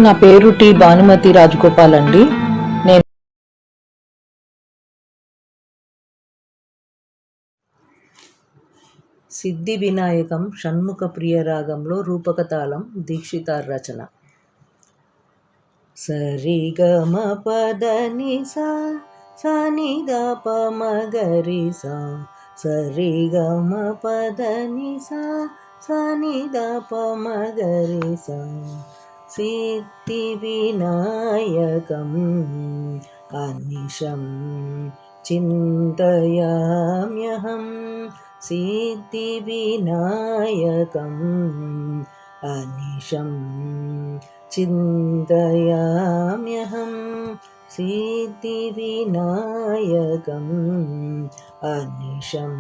నా పేరు టి భానుమతి రాజగోపాల్ అండి. నేను సిద్ధి వినాయకం షణ్ముఖ ప్రియ రాగంలో రూపక తాళం దీక్షితార్ రచన. సరి గమ పద ని సా సా ని ద ప మ గ రి సా సరి గమ పద ని సా సా ని ద ప మ గ రి సా సిద్ధి వినాయకం అనిశం చింతయామ్యహం సిద్ధి వినాయకం అనిశం చింతయామ్యహం సిద్ధి వినాయకం అనిశం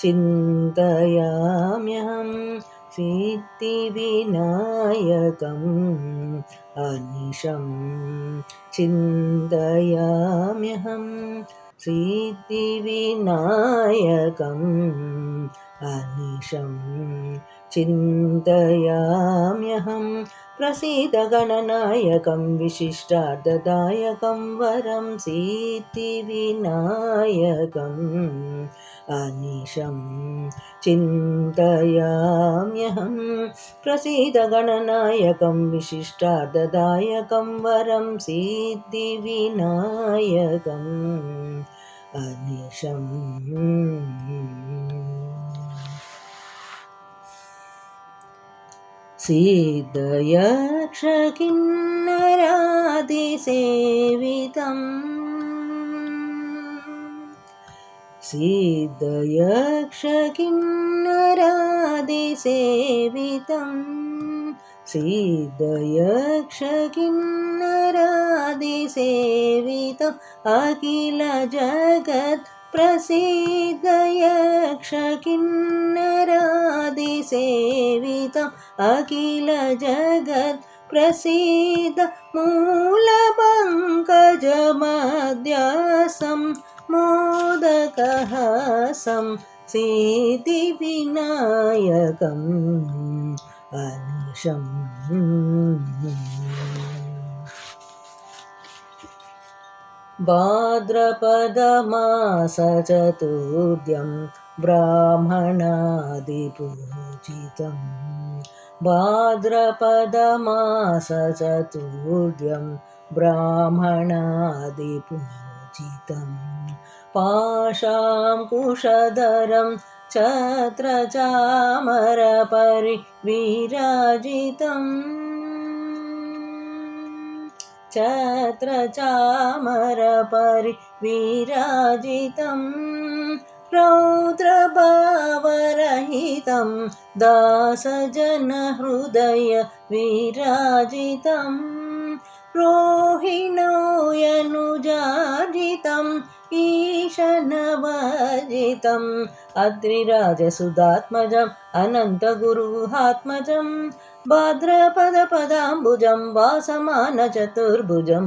చింతయామ్యహం సిద్ధి వినాయకం అనిశం చింతయామ్యహం సిద్ధి వినాయకం అనిశం చింతయామ్యహం ప్రసీద గణనాయకం విశిష్టార్థదాయకం వరం సిద్ధి వినాయకం అనిశం చింతయామ్యహం ప్రసీద గణనాయకం విశిష్టార్థదాయకం వరం సిద్ధి వినాయకం అనిశం. సిద్ధయక్ష కిన్నరాదిసేవితం సిద్ధయక్ష కిన్నరాదిసేవితం సిద్ధయక్ష కిన్నరాదిసేవితం అఖిల జగత్ ప్రసిద్ధయక్ష కిన్నరాదిసేవితం అఖిల జగత్ ప్రసిద్ధ మూల పంకజమధ్యాసం మోదకహాసం సిద్ధి వినాయకం అనిశం. భాద్రపద మాస చతుర్థ్యం బ్రాహ్మణాది పూజితం భాద్రపద మాస చతుర్థ్యం బ్రాహ్మణాది పూజితం పాశాంకుశధరం ఛత్రచామర పరివిరాజితం ఛత్రచామర పరివిరాజితం రౌద్రభావరహితం దాసజన హృదయ విరాజితం రోహిణోయనుజాజితం ఈశనవజితం అద్రిరాజసుదాత్మజం అనంతగురుహాత్మజం భాద్రపద పదాంబుజం వాసమాన చతుర్భుజం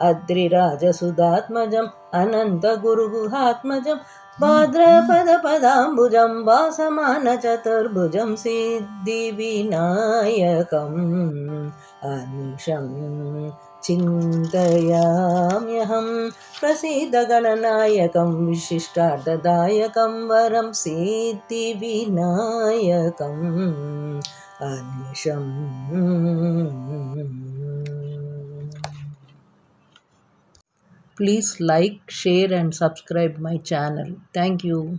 అద్రిరాజసుదాత్మజం అనంతగురుహాత్మజం భాద్రపద పదాంబుజం వాసమాన చతుర్భుజం సిద్ధి వినాయకం అనిశం చింతయామ్యహం ప్రసీద గణనాయకం విశిష్టార్థదాయకం వరం సిద్ధి Vinayakam అనిశం. Please like, share and subscribe my channel. Thank you.